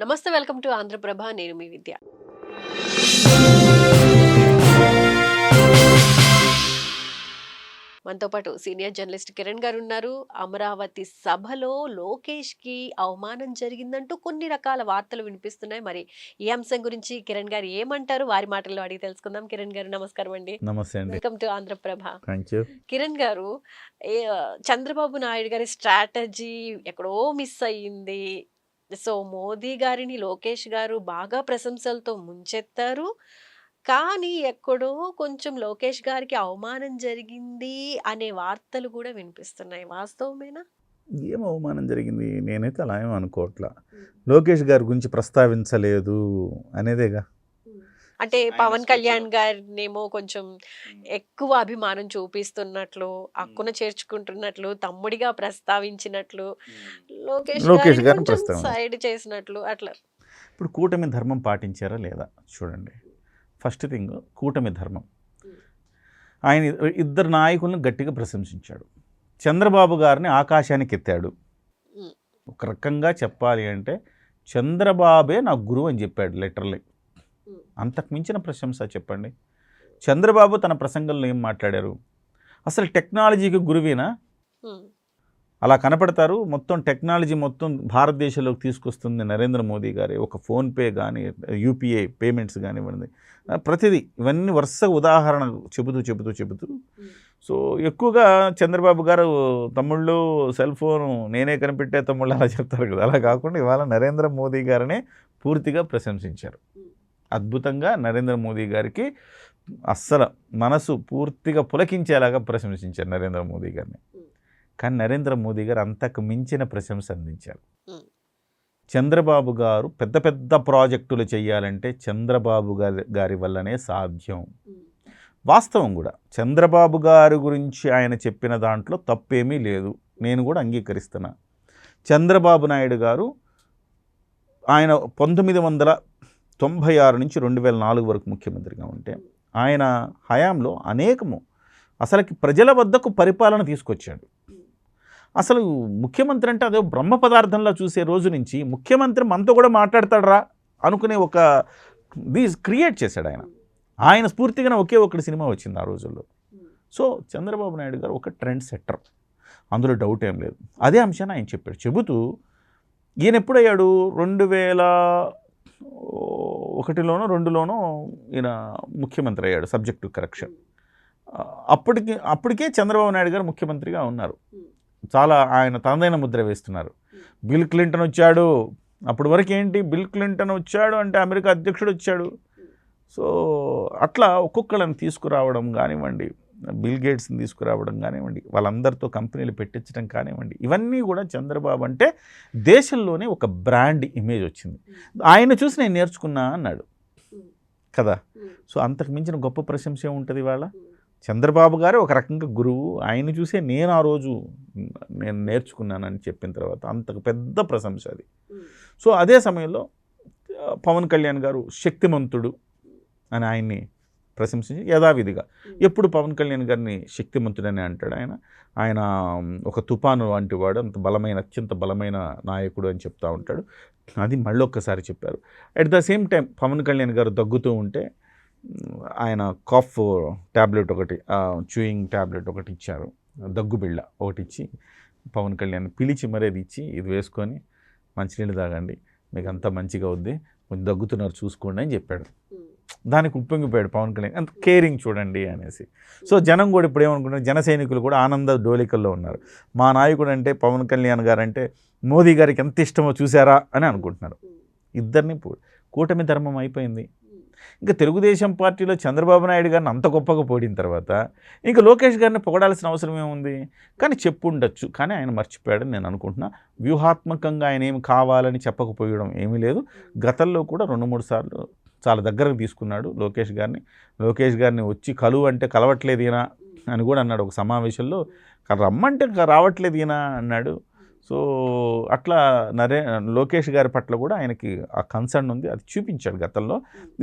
నమస్తే, welcome to Andhraprabha. నేను మీ విద్య. మనతో పాటు సీనియర్ జర్నలిస్ట్ కిరణ్ గారు ఉన్నారు. అమరావతి సభలో లోకేష్ కి అవమానం జరిగిందంటూ కొన్ని రకాల వార్తలు వినిపిస్తున్నాయి. మరి ఈ అంశం గురించి కిరణ్ గారు ఏమంటారు, వారి మాటల్లో అడిగి తెలుసుకుందాం. కిరణ్ గారు నమస్కారం అండి. నమస్తే అండి. Welcome to Andhra Prabha. Thank you. Kiran గారు, చంద్రబాబు నాయుడు గారి స్ట్రాటజీ ఎక్కడో మిస్ అయ్యింది. సో మోదీ గారిని లోకేష్ గారు బాగా ప్రశంసలతో ముంచెత్తారు. కానీ ఎక్కడో కొంచెం లోకేష్ గారికి అవమానం జరిగింది అనే వార్తలు కూడా వినిపిస్తున్నాయి. వాస్తవమేనా? ఏం అవమానం జరిగింది? నేనైతే అలా ఏం అనుకోవట్లా. లోకేష్ గారి గురించి ప్రస్తావించలేదు అనేదేగా. అంటే పవన్ కళ్యాణ్ గారినేమో కొంచెం ఎక్కువ అభిమానం చూపిస్తున్నట్లు, అక్కున చేర్చుకుంటున్నట్లు, తమ్ముడిగా ప్రస్తావించినట్లు, లోకేష్ గారిని గారిని కొంచెం ప్రస్తావన. సైడ్ చేసినట్లు అట్లా. ఇప్పుడు కూటమి ధర్మం పాటించారా లేదా చూడండి. ఫస్ట్ థింగ్, కూటమి ధర్మం. ఆయన ఇద్దరు నాయకులను గట్టిగా ప్రశంసించాడు. చంద్రబాబు గారిని ఆకాశానికి ఎత్తాడు. ఉమ్, ఒక రకంగా చెప్పాలి అంటే చంద్రబాబే నా గురువు అని చెప్పాడు లిటరల్లీ. ఉమ్, అంతకు మించిన ప్రశంస చెప్పండి. చంద్రబాబు తన ప్రసంగంలో ఏం మాట్లాడారు? అసలు టెక్నాలజీకి గురువేనా? ఉమ్, అలా కనపడతారు. మొత్తం టెక్నాలజీ మొత్తం భారతదేశంలోకి తీసుకొస్తుంది నరేంద్ర మోదీ గారి. ఒక ఫోన్పే కానీ, యూపీఐ పేమెంట్స్ కానివ్వండి, ప్రతిదీ ఇవన్నీ వరుస ఉదాహరణ చెబుతూ సో ఎక్కువగా చంద్రబాబు గారు తమ్ముళ్ళు సెల్ ఫోను నేనే కనిపెట్టే తమ్ముళ్ళు అలా చెప్తారు కదా. అలా కాకుండా ఇవాళ నరేంద్ర మోదీ గారినే పూర్తిగా ప్రశంసించారు. అద్భుతంగా నరేంద్ర మోదీ గారికి అస్సలు మనసు పూర్తిగా పులకించేలాగా ప్రశంసించారు నరేంద్ర మోదీ గారిని. కానీ నరేంద్ర మోదీ గారు అంతకు మించిన ప్రశంస అందించారు. ఉమ్, చంద్రబాబు గారు పెద్ద పెద్ద ప్రాజెక్టులు చేయాలంటే చంద్రబాబు గారి వల్లనే సాధ్యం. ఉమ్, వాస్తవం కూడా. చంద్రబాబు గారి గురించి ఆయన చెప్పిన దాంట్లో తప్పేమీ లేదు, నేను కూడా అంగీకరిస్తున్నా. చంద్రబాబు నాయుడు గారు ఆయన 1996 నుంచి 2004 వరకు ముఖ్యమంత్రిగా ఉంటే ఆయన హయాంలో అనేకము అసలుకి ప్రజల వద్దకు పరిపాలన తీసుకొచ్చాడు. అసలు ముఖ్యమంత్రి అంటే అదే బ్రహ్మ పదార్థంలో చూసే రోజు నుంచి ముఖ్యమంత్రి మనతో కూడా మాట్లాడతాడరా అనుకునే ఒక క్రియేట్ చేశాడు ఆయన. ఆయన స్ఫూర్తిగానే ఒకే ఒకటి సినిమా వచ్చింది ఆ రోజుల్లో. సో చంద్రబాబు నాయుడు గారు ఒక ట్రెండ్ సెట్టర్, అందులో డౌట్ ఏం లేదు. అదే అంశాన్ని ఆయన చెప్పాడు. చెబుతూ ఈయన ఎప్పుడయ్యాడు? 2001లోనో 2లోనో ఈయన ముఖ్యమంత్రి అయ్యాడు, సబ్జెక్టు కరెక్షన్. అప్పటికే చంద్రబాబు నాయుడు గారు ముఖ్యమంత్రిగా ఉన్నారు. చాలా ఆయన తనదైన ముద్ర వేస్తున్నారు. బిల్ క్లింటన్ వచ్చాడు. అప్పటి వరకు ఏంటి, బిల్ క్లింటన్ వచ్చాడు అంటే అమెరికా అధ్యక్షుడు వచ్చాడు. సో అట్లా ఒక్కొక్కళ్ళని తీసుకురావడం కానివ్వండి, బిల్ గేట్స్ని తీసుకురావడం కానివ్వండి, వాళ్ళందరితో కంపెనీలు పెట్టించడం కానివ్వండి, ఇవన్నీ కూడా చంద్రబాబు అంటే దేశంలోనే ఒక బ్రాండ్ ఇమేజ్ వచ్చింది. ఆయన చూసి నేను నేర్చుకున్నా అన్నాడు కదా. సో అంతకు మించిన గొప్ప ప్రశంస ఉంటుంది ఇవాళ. చంద్రబాబు గారే ఒక రకంగా గురువు. ఆయన చూసే నేను ఆ రోజు నేను నేర్చుకున్నానని చెప్పిన తర్వాత అంతకు పెద్ద ప్రశంస అది. సో అదే సమయంలో పవన్ కళ్యాణ్ గారు శక్తిమంతుడు అని ఆయన్ని ప్రశంసించి యథావిధిగా ఎప్పుడు పవన్ కళ్యాణ్ గారిని శక్తిమంతుడని అంటాడు ఆయన. ఆయన ఒక తుఫాను వంటి వాడు, అంత బలమైన అత్యంత బలమైన నాయకుడు అని చెప్తూ ఉంటాడు. అది మళ్ళీ ఒక్కసారి చెప్పారు. At the same time Pawan Kalyan గారు దగ్గుతూ ఉంటే ఆయన కాఫ్ ట్యాబ్లెట్ ఒకటి, చూయింగ్ ట్యాబ్లెట్ ఒకటి ఇచ్చారు, దగ్గు బిళ్ళ ఒకటి ఇచ్చి పవన్ కళ్యాణ్ పిలిచి మరేది ఇచ్చి, ఇది వేసుకొని మంచినీళ్ళు తాగండి, మీకు అంతా మంచిగా అవుద్ది, కొంచెం దగ్గుతున్నారు చూసుకోండి అని చెప్పాడు. దానికి ఉప్పొంగిపోయాడు పవన్ కళ్యాణ్. అంత కేరింగ్ చూడండి అనేసి. సో జనం కూడా ఇప్పుడు ఏమనుకుంటున్నారు, జన సైనికులు కూడా ఆనంద డోలికల్లో ఉన్నారు. మా నాయకుడు అంటే పవన్ కళ్యాణ్ గారు అంటే మోదీ గారికి ఎంత ఇష్టమో చూసారా అని అనుకుంటున్నారు. ఇద్దరిని కూటమి ధర్మం అయిపోయింది. ఇంకా తెలుగుదేశం పార్టీలో చంద్రబాబు నాయుడు గారిని అంత గొప్పగా పోడిన తర్వాత ఇంకా లోకేష్ గారిని పొగడాల్సిన అవసరం ఏముంది? కానీ చెప్పుండొచ్చు, కానీ ఆయన మర్చిపోయాడని నేను అనుకుంటున్నా. వ్యూహాత్మకంగా ఆయన ఏమి కావాలని చెప్పకపోయడం ఏమీ లేదు. గతంలో కూడా 2-3 సార్లు చాలా దగ్గరకు తీసుకున్నాడు లోకేష్ గారిని వచ్చి కలువు అంటే కలవట్లేదు ఈయన అని కూడా అన్నాడు ఒక సమావేశంలో. రమ్మంటే రావట్లేదు ఈయన అన్నాడు. సో అట్లా లోకేష్ గారి పట్ల కూడా ఆయనకి ఆ కన్సర్న్ ఉంది, అది చూపించాడు గతంలో.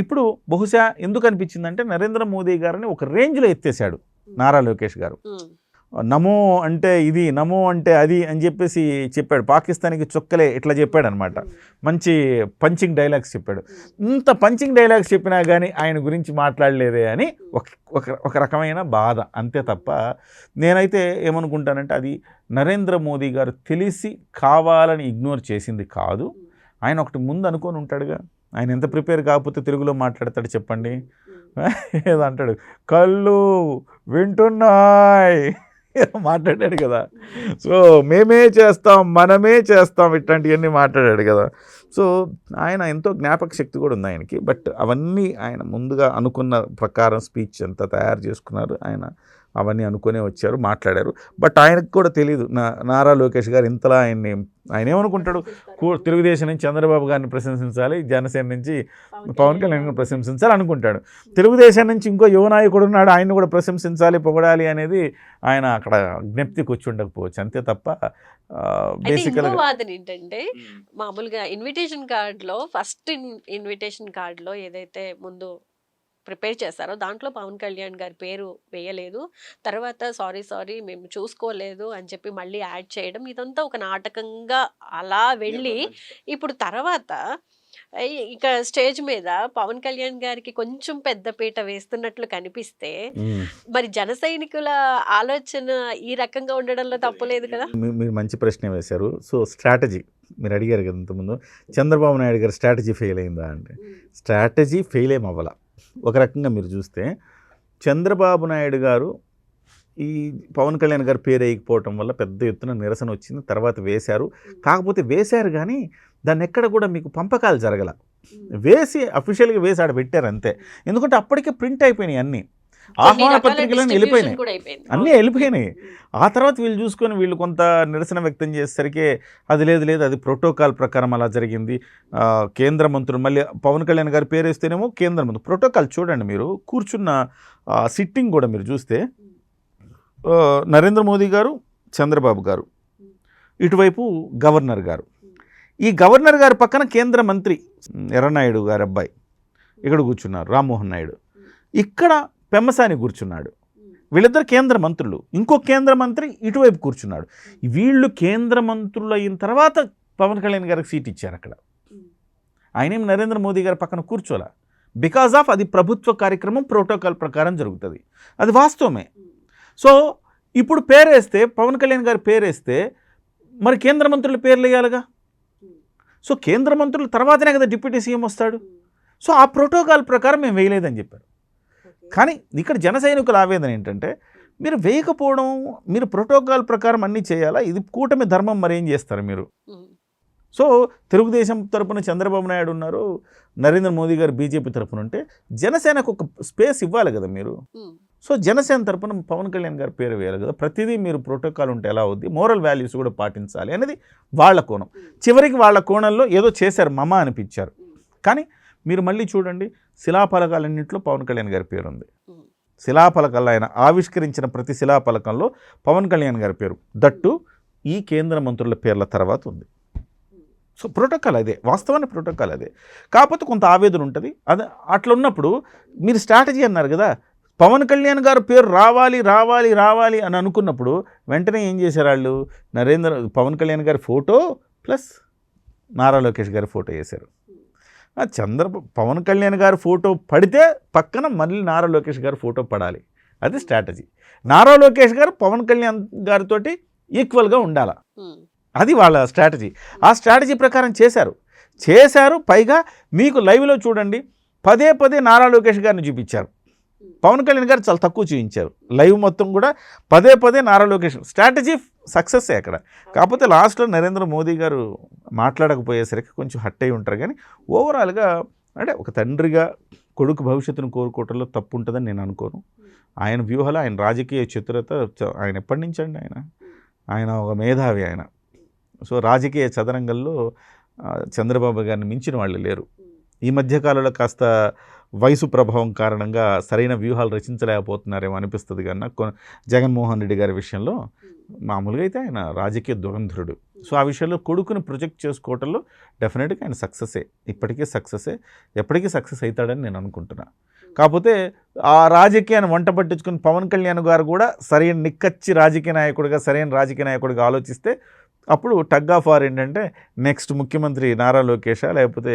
ఇప్పుడు బహుశా ఎందుకు అనిపించిందంటే నరేంద్ర మోదీ గారిని ఒక రేంజ్లో ఎత్తేసాడు నారా లోకేష్ గారు. నమో అంటే ఇది, నమో అంటే అది అని చెప్పేసి చెప్పాడు. పాకిస్తాన్కి చుక్కలే ఇట్లా చెప్పాడు అనమాట. మంచి పంచింగ్ డైలాగ్స్ చెప్పాడు. ఇంత పంచింగ్ డైలాగ్స్ చెప్పినా కానీ ఆయన గురించి మాట్లాడలేదే అని ఒక రకమైన బాధ, అంతే తప్ప నేనైతే ఏమనుకుంటానంటే అది నరేంద్ర మోదీ గారు తెలిసి కావాలని ఇగ్నోర్ చేసింది కాదు. ఆయన ఒకటి ముందు అనుకొని ఉంటాడుగా, ఆయన ఎంత ప్రిపేర్ కాకపోతే తెలుగులో మాట్లాడతాడు చెప్పండి. ఏదో అంటాడు, కళ్ళు వింటున్నాయి మాట్లాడాడు కదా. సో మేమే చేస్తాం, మనమే చేస్తాం, ఇట్లాంటివన్నీ మాట్లాడాడు కదా. సో ఆయన ఎంతో జ్ఞాపక శక్తి కూడా ఉంది ఆయనకి. బట్ అవన్నీ ఆయన ముందుగా అనుకున్న ప్రకారం స్పీచ్ అంతా తయారు చేసుకున్నారు. ఆయన అవన్నీ అనుకునే వచ్చారు, మాట్లాడారు. బట్ ఆయనకు కూడా తెలియదు నారా లోకేష్ గారు ఇంతలా ఆయన ఏమనుకుంటాడు, తెలుగుదేశం నుంచి చంద్రబాబు గారిని ప్రశంసించాలి, జనసేన నుంచి పవన్ కళ్యాణ్ ప్రశంసించాలి అనుకుంటాడు. తెలుగుదేశం నుంచి ఇంకో యువ నాయకుడు ఉన్నాడు, ఆయన్ని కూడా ప్రశంసించాలి, పొగడాలి అనేది ఆయన అక్కడ జ్ఞప్తికి వచ్చి ఉండకపోవచ్చు, అంతే తప్ప బేసికల్గా వాదన ఏంటంటే మామూలుగా ఇన్విటేషన్ కార్డులో ఫస్ట్ ఇన్విటేషన్ కార్డులో ఏదైతే ముందు ప్రిపేర్ చేశారో దాంట్లో పవన్ కళ్యాణ్ గారి పేరు వేయలేదు. తర్వాత సారీ మేము చూసుకోలేదు అని చెప్పి మళ్ళీ యాడ్ చేయడం, ఇదంతా ఒక నాటకంగా అలా వెళ్ళి ఇప్పుడు తర్వాత ఇక స్టేజ్ మీద పవన్ కళ్యాణ్ గారికి కొంచెం పెద్దపీట వేస్తున్నట్లు కనిపిస్తే మరి జన సైనికుల ఆలోచన ఈ రకంగా ఉండడంలో తప్పులేదు కదా. మీరు మంచి ప్రశ్న వేశారు. సో స్ట్రాటజీ మీరు అడిగారు కదా ఇంతకుముందు, చంద్రబాబు నాయుడు గారి స్ట్రాటజీ ఫెయిల్ అయిందా అంటే స్ట్రాటజీ ఫెయిల్ ఏమవ్వాల. ఒక రకంగా మీరు చూస్తే చంద్రబాబు నాయుడు గారు ఈ పవన్ కళ్యాణ్ గారు పేరు వేయకపోవటం వల్ల పెద్ద ఎత్తున నిరసన వచ్చింది. తర్వాత వేశారు, కాకపోతే వేశారు కానీ దాన్ని ఎక్కడ కూడా మీకు పంపకాలు జరగల. వేసి అఫీషియల్గా వేసి ఆడ పెట్టారు అంతే. ఎందుకంటే అప్పటికే ప్రింట్ అయిపోయినాయి అన్నీ, ఆహ్వాన పత్రికలను వెళ్ళిపోయినాయి, అన్నీ వెళ్ళిపోయినాయి. ఆ తర్వాత వీళ్ళు చూసుకొని వీళ్ళు కొంత నిరసన వ్యక్తం చేసేసరికి అది లేదు అది ప్రోటోకాల్ ప్రకారం అలా జరిగింది. కేంద్ర మంత్రులు మళ్ళీ పవన్ కళ్యాణ్ గారి పేరు వేస్తేనేమో కేంద్ర మంత్రులు ప్రోటోకాల్ చూడండి, మీరు కూర్చున్న సిట్టింగ్ కూడా మీరు చూస్తే నరేంద్ర మోదీ గారు, చంద్రబాబు గారు, ఇటువైపు గవర్నర్ గారు, ఈ గవర్నర్ గారి పక్కన కేంద్ర మంత్రి ఎర్రనాయుడు గారి అబ్బాయి ఇక్కడ కూర్చున్నారు, రామ్మోహన్ నాయుడు, ఇక్కడ పెమ్మసాని కూర్చున్నాడు. వీళ్ళిద్దరు కేంద్ర మంత్రులు, ఇంకో కేంద్ర మంత్రి ఇటువైపు కూర్చున్నాడు. వీళ్ళు కేంద్ర మంత్రులు అయిన తర్వాత పవన్ కళ్యాణ్ గారికి సీట్ ఇచ్చారు అక్కడ. ఆయనేం నరేంద్ర మోదీ గారి పక్కన కూర్చోలే, బికాజ్ ఆఫ్ అది ప్రభుత్వ కార్యక్రమం, ప్రోటోకాల్ ప్రకారం జరుగుతుంది, అది వాస్తవమే. సో ఇప్పుడు పేరేస్తే పవన్ కళ్యాణ్ గారి పేరేస్తే మరి కేంద్ర మంత్రుల పేర్లు వేయాలిగా. సో కేంద్ర మంత్రుల తర్వాతనే కదా డిప్యూటీ సీఎం వస్తాడు. సో ఆ ప్రోటోకాల్ ప్రకారం మేము వేయలేదని చెప్పారు. కానీ ఇక్కడ జన సైనికుల ఆవేదన ఏంటంటే మీరు వేయకపోవడం, మీరు ప్రోటోకాల్ ప్రకారం అన్నీ చేయాలా, ఇది కూటమి ధర్మం, మరి ఏం చేస్తారు మీరు. సో తెలుగుదేశం తరపున చంద్రబాబు నాయుడు ఉన్నారు, నరేంద్ర మోదీ గారు బీజేపీ తరపున ఉంటే జనసేనకు ఒక స్పేస్ ఇవ్వాలి కదా మీరు. సో జనసేన తరపున పవన్ కళ్యాణ్ గారి పేరు వేయాలి కదా. ప్రతిదీ మీరు ప్రోటోకాల్ ఉంటే ఎలా అవుద్ది, మోరల్ వాల్యూస్ కూడా పాటించాలి అనేది వాళ్ళ కోణం. చివరికి వాళ్ళ కోణంలో ఏదో చేశారు, మమ అనిపించారు. కానీ మీరు మళ్ళీ చూడండి, శిలాఫలకాలన్నింటిలో పవన్ కళ్యాణ్ గారి పేరు ఉంది. శిలాఫలకాలు ఆయన ఆవిష్కరించిన ప్రతి శిలాఫలకంలో పవన్ కళ్యాణ్ గారి పేరు, దట్టు ఈ కేంద్ర మంత్రుల పేర్ల తర్వాత ఉంది. సో ప్రోటోకాల్ అదే, వాస్తవాన్ని ప్రోటోకాల్ అదే. కాకపోతే కొంత ఆవేదన ఉంటుంది. అది అట్లా ఉన్నప్పుడు మీరు స్ట్రాటజీ అన్నారు కదా, పవన్ కళ్యాణ్ గారు పేరు రావాలి అని అనుకున్నప్పుడు వెంటనే ఏం చేశారు వాళ్ళు, పవన్ కళ్యాణ్ గారి ఫోటో ప్లస్ నారా లోకేష్ గారి ఫోటో వేశారు. పవన్ కళ్యాణ్ గారి ఫోటో పడితే పక్కన మళ్ళీ నారా లోకేష్ గారి ఫోటో పడాలి, అది స్ట్రాటజీ. నారా లోకేష్ గారు పవన్ కళ్యాణ్ గారితో ఈక్వల్గా ఉండాలి, అది వాళ్ళ స్ట్రాటజీ. ఆ స్ట్రాటజీ ప్రకారం చేశారు. పైగా మీకు లైవ్లో చూడండి, పదే నారా లోకేష్ గారిని చూపించారు. పవన్ కళ్యాణ్ గారు చాలా తక్కువ చూపించారు. లైవ్ మొత్తం కూడా పదే నారా లోకేష్. స్ట్రాటజీ సక్సెస్ అక్కడ. కాకపోతే లాస్ట్లో నరేంద్ర మోదీ గారు మాట్లాడకపోయేసరికి కొంచెం హట్ అయి ఉంటారు. కానీ ఓవరాల్గా అంటే ఒక తండ్రిగా కొడుకు భవిష్యత్తును కోరుకోవటంలో తప్పు ఉంటుందని నేను అనుకోను. ఆయన వ్యూహాలు, ఆయన రాజకీయ చతురత, ఆయన ఎప్పటి నుంచి అండి ఆయన ఒక మేధావి ఆయన. సో రాజకీయ చదరంగంలో చంద్రబాబు గారిని మించిన వాళ్ళు లేరు. ఈ మధ్యకాలంలో కాస్త వయసు ప్రభావం కారణంగా సరైన వ్యూహాలు రచించలేకపోతున్నారేమో అనిపిస్తుంది. కన్నా జగన్మోహన్ రెడ్డి గారి విషయంలో మామూలుగా అయితే ఆయన రాజకీయ దురంధరుడు. సో ఆ విషయంలో కొడుకుని ప్రొజెక్ట్ చేసుకోవటంలో డెఫినెట్గా ఆయన సక్సెసే, ఇప్పటికీ సక్సెసే, ఎప్పటికీ సక్సెస్ అవుతాడని నేను అనుకుంటున్నాను. కాకపోతే ఆ రాజకీయాన్ని వంట పట్టించుకుని పవన్ కళ్యాణ్ గారు కూడా సరైన నిక్కచ్చి రాజకీయ నాయకుడిగా, సరైన రాజకీయ నాయకుడిగా ఆలోచిస్తే అప్పుడు టగ్ ఆఫ్ వార్ ఏంటంటే నెక్స్ట్ ముఖ్యమంత్రి నారా లోకేషా లేకపోతే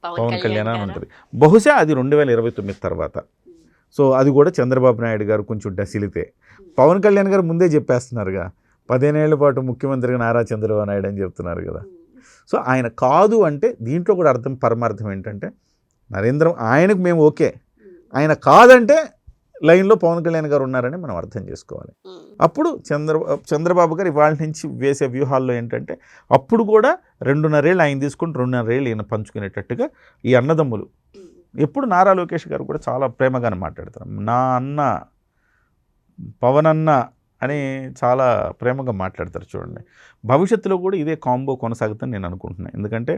పవన్ కళ్యాణ్ అని ఉంటుంది. బహుశా అది 2029 తర్వాత. సో అది కూడా చంద్రబాబు నాయుడు గారు కొంచెం డసిలితే. పవన్ కళ్యాణ్ గారు ముందే చెప్పేస్తున్నారుగా 15 ఏళ్ల పాటు ముఖ్యమంత్రిగా నారా చంద్రబాబు నాయుడు అని చెప్తున్నారు కదా. సో ఆయన కాదు అంటే దీంట్లో కూడా పరమార్థం ఏంటంటే ఆయనకు మేము ఓకే, ఆయన కాదంటే లైన్లో పవన్ కళ్యాణ్ గారు ఉన్నారని మనం అర్థం చేసుకోవాలి. అప్పుడు చంద్రబాబు గారు ఇవాళ నుంచి వేసే వ్యూహాల్లో ఏంటంటే అప్పుడు కూడా 2.5 ఏళ్ళు ఆయన తీసుకుని 2.5 ఏళ్ళు ఈయన పంచుకునేటట్టుగా ఈ అన్నదమ్ములు. ఎప్పుడు నారా లోకేష్ గారు కూడా చాలా ప్రేమగానే మాట్లాడతారు. నా అన్న పవన్ అన్న అని చాలా ప్రేమగా మాట్లాడతారు. చూడండి, భవిష్యత్తులో కూడా ఇదే కాంబో కొనసాగుతుందని నేను అనుకుంటున్నాను. ఎందుకంటే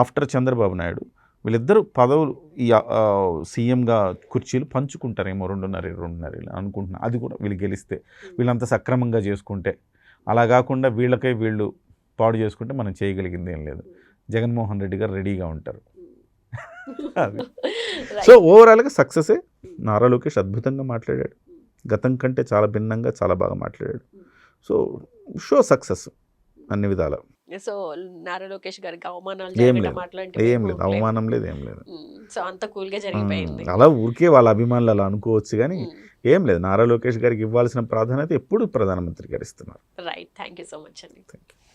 ఆఫ్టర్ చంద్రబాబు నాయుడు వీళ్ళిద్దరూ పదవులు ఈ సీఎంగా కుర్చీలు పంచుకుంటారేమో 2.5 అనుకుంటున్నాను. అది కూడా వీళ్ళు గెలిస్తే, వీళ్ళంతా సక్రమంగా చేసుకుంటే. అలా కాకుండా వీళ్ళు పాడు చేసుకుంటే మనం చేయగలిగింది ఏం లేదు. జగన్మోహన్ రెడ్డి గారు రెడీగా ఉంటారు. అది సో ఓవరాల్గా సక్సెసే. నారా లోకేష్ అద్భుతంగా మాట్లాడాడు, గతం కంటే చాలా భిన్నంగా చాలా బాగా మాట్లాడాడు. సో షో సక్సెస్ అన్ని విధాల. సో నారా లోకేష్ గారికి అవమానాలు ఏం లేదు, అవమానం లేదు, ఏం లేదు. సో అంత కూల్ గా జరిగిపోయింది. అలా ఊరికే వాళ్ళ అభిమానులు అలా అనుకోవచ్చు కానీ ఏం లేదు. నారా లోకేష్ గారికి ఇవ్వాల్సిన ప్రాధాన్యత ఎప్పుడు ప్రధానమంత్రి గారు ఇస్తున్నారు. Right, thank you so much అండి.